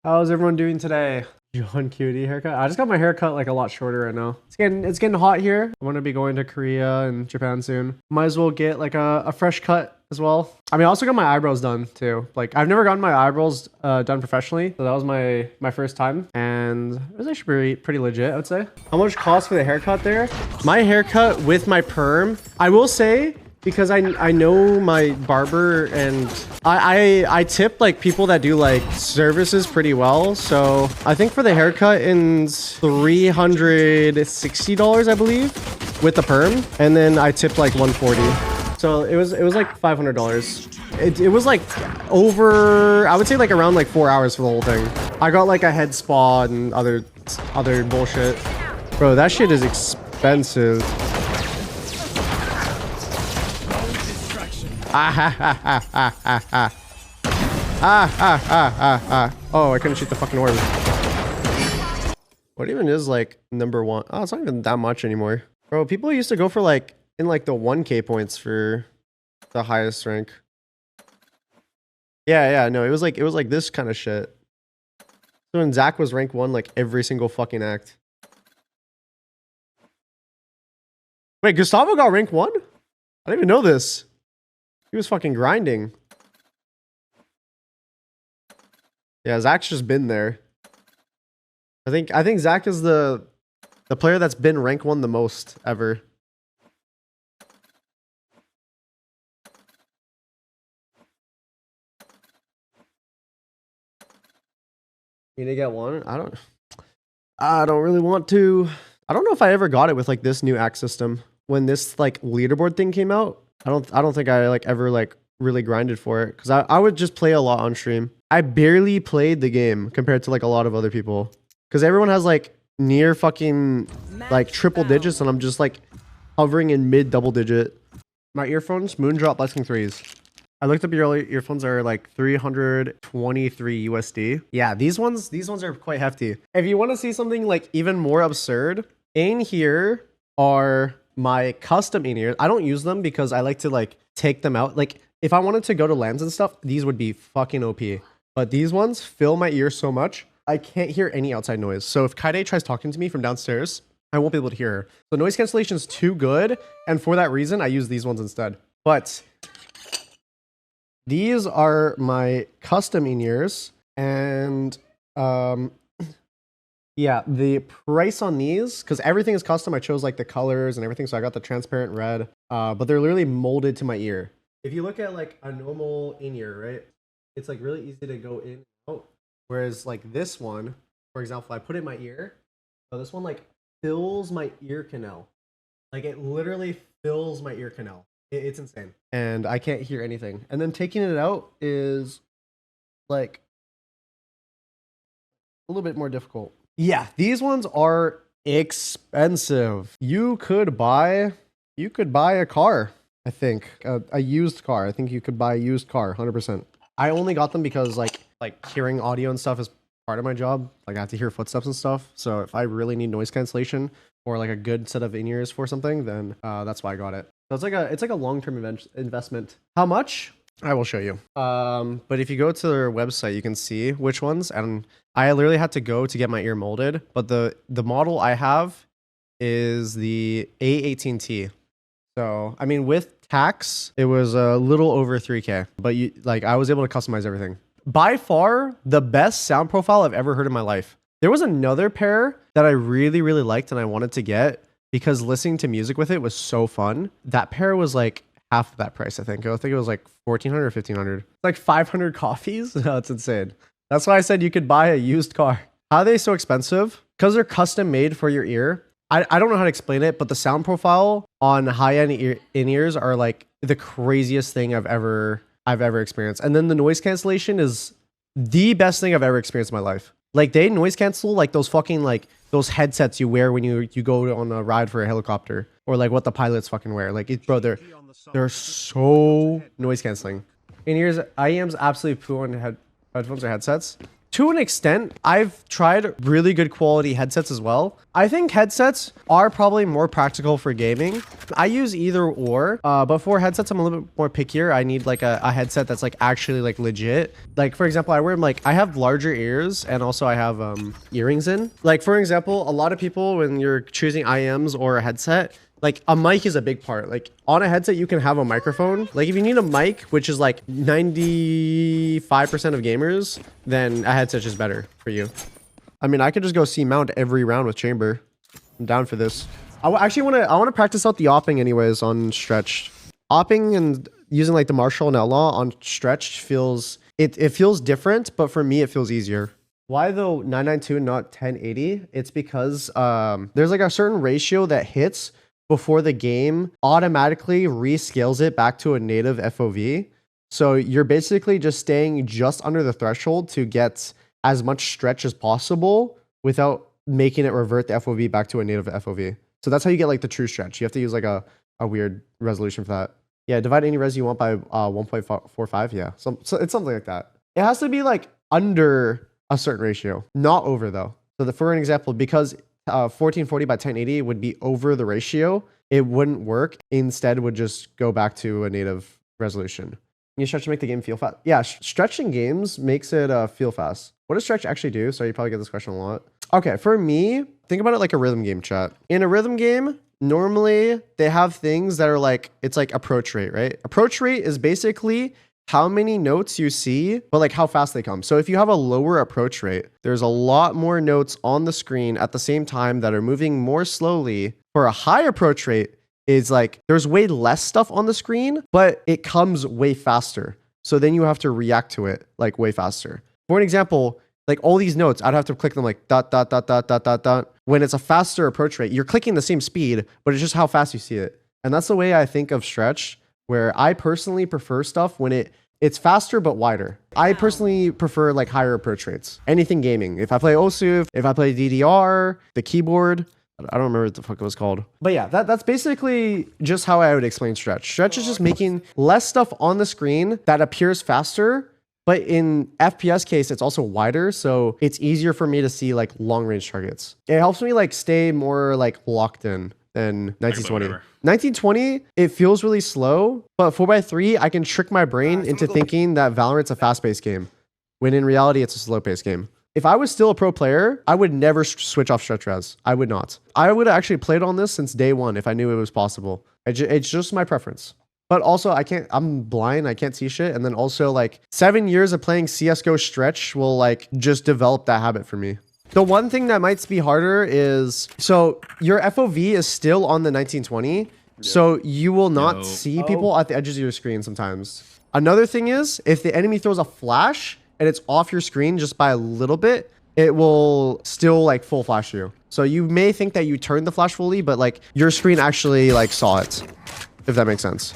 How's everyone doing today? John Cutie haircut. I just got my hair cut like a lot shorter right now. It's getting hot here. I'm gonna be going to Korea and Japan soon. Might as well get like a fresh cut as well. I mean, I also got my eyebrows done too. Like I've never gotten my eyebrows done professionally, so that was my first time, and it was actually pretty legit, I would say. How much cost for the haircut there? My haircut with my perm, I will say, because I know my barber and I tip like people that do like services pretty well. So I think for the haircut it's $360, I believe, with the perm. And then I tipped like $140. So it was like $500. It was like over, I would say like around like 4 hours for the whole thing. I got like a head spa and other bullshit. Bro, that shit is expensive. Oh, I couldn't shoot the fucking orb. What even is like number one? Oh, it's not even that much anymore. Bro, people used to go for like in like the 1K points for the highest rank. Yeah, no, it was like this kind of shit. So when Zach was rank 1 like every single fucking act. Wait, Gustavo got rank 1? I didn't even know this. He was fucking grinding. Yeah, Zach's just been there. I think Zach is the player that's been rank 1 the most ever. You need to get one? I don't really want to. I don't know if I ever got it with like this new act system. When this like leaderboard thing came out, I don't think I like ever like really grinded for it, because I would just play a lot on stream. I barely played the game compared to like a lot of other people, because everyone has like near fucking like triple digits and I'm just like hovering in mid double digit. My earphones, Moondrop Blessing 3s. I looked up your earphones are like 323 USD. Yeah, these ones are quite hefty. If you want to see something like even more absurd, in here are my custom in-ears. I don't use them because I like to like take them out. Like if I wanted to go to LANs and stuff, these would be fucking OP. But these ones fill my ears so much, I can't hear any outside noise. So if Kaide tries talking to me from downstairs, I won't be able to hear her. So noise cancellation is too good. And for that reason, I use these ones instead. But these are my custom in-ears. And yeah, the price on these, because everything is custom, I chose like the colors and everything, so I got the transparent red, but they're literally molded to my ear. If you look at like a normal in-ear, right, it's like really easy to go in and out, whereas like this one, for example, I put it in my ear, so this one like fills my ear canal. Like it literally fills my ear canal. It's insane. And I can't hear anything. And then taking it out is like a little bit more difficult. Yeah, these ones are expensive. You could buy a car, I think. A used car. I think you could buy a used car, 100%. I only got them because like hearing audio and stuff is part of my job. Like I have to hear footsteps and stuff. So if I really need noise cancellation or like a good set of in-ears for something, then that's why I got it. So it's like a long-term investment. How much? I will show you. But if you go to their website, you can see which ones. And I literally had to go to get my ear molded. But the model I have is the A18T. So, I mean, with tax, it was a little over 3K. But I was able to customize everything. By far, the best sound profile I've ever heard in my life. There was another pair that I really, really liked and I wanted to get because listening to music with it was so fun. That pair was like half of that price, I think. I think it was like $1,400 or $1,500. Like 500 coffees? No, it's insane. That's why I said you could buy a used car. How are they so expensive? Because they're custom made for your ear. I don't know how to explain it, but the sound profile on high-end in-ears are like the craziest thing I've ever experienced. And then the noise cancellation is the best thing I've ever experienced in my life. Like they noise cancel like those fucking like those headsets you wear when you go on a ride for a helicopter, or like what the pilots fucking wear. Like bro, they're so noise canceling. In-ears, IEM's absolutely poo on headphones or headsets. To an extent, I've tried really good quality headsets as well. I think headsets are probably more practical for gaming. I use either or, but for headsets, I'm a little bit more pickier. I need like a headset that's like actually like legit. Like for example, I have larger ears and also I have earrings in. Like for example, a lot of people when you're choosing IMs or a headset, like a mic is a big part. Like on a headset, you can have a microphone. Like if you need a mic, which is like 95% of gamers, then a headset's just better for you. I mean, I could just go C-mount every round with chamber. I'm down for this. I want to practice out the opping anyways on stretched. Opping and using like the Marshall and Outlaw on stretched feels, it feels different, but for me, it feels easier. Why though 992 not 1080? It's because there's like a certain ratio that hits before the game automatically rescales it back to a native FOV. So you're basically just staying just under the threshold to get as much stretch as possible without making it revert the FOV back to a native FOV. So that's how you get like the true stretch. You have to use like a weird resolution for that. Yeah, divide any res you want by 1.45. Yeah, so it's something like that. It has to be like under a certain ratio, not over though. So for an example, because 1440 by 1080 would be over the ratio, it wouldn't work. Instead would just go back to a native resolution. You stretch to make the game feel fast. Yeah, stretching games makes it feel fast. What does stretch actually do? So you probably get this question a lot. Okay, for me, think about it like a rhythm game, chat. In a rhythm game, normally they have things that are like, it's like approach rate, right? Approach rate is basically how many notes you see, but like how fast they come. So if you have a lower approach rate, there's a lot more notes on the screen at the same time that are moving more slowly. For a high approach rate is like, there's way less stuff on the screen, but it comes way faster. So then you have to react to it like way faster. For an example, like all these notes, I'd have to click them like dot, dot, dot, dot, dot, dot, dot. When it's a faster approach rate, you're clicking the same speed, but it's just how fast you see it. And that's the way I think of stretch, where I personally prefer stuff when it's faster but wider. I personally prefer like higher approach rates. Anything gaming. If I play OSUF, if I play DDR, the keyboard, I don't remember what the fuck it was called. But yeah, that's basically just how I would explain stretch. Stretch is just making less stuff on the screen that appears faster, but in FPS case, it's also wider, so it's easier for me to see like long range targets. It helps me like stay more like locked in than 1920. 1920, it feels really slow, but 4x3, I can trick my brain into thinking that Valorant's a fast-paced game, when in reality, it's a slow-paced game. If I was still a pro player, I would never switch off stretch res. I would not. I would have actually played on this since day one if I knew it was possible. It's just my preference. But also, I'm blind, I can't see shit. And then also, like, 7 years of playing CSGO stretch will, like, just develop that habit for me. The one thing that might be harder is, so your FOV is still on the 1920, so you will not see people at the edges of your screen sometimes. Another thing is, if the enemy throws a flash and it's off your screen just by a little bit, it will still like full flash you. So you may think that you turned the flash fully, but like your screen actually like saw it, if that makes sense.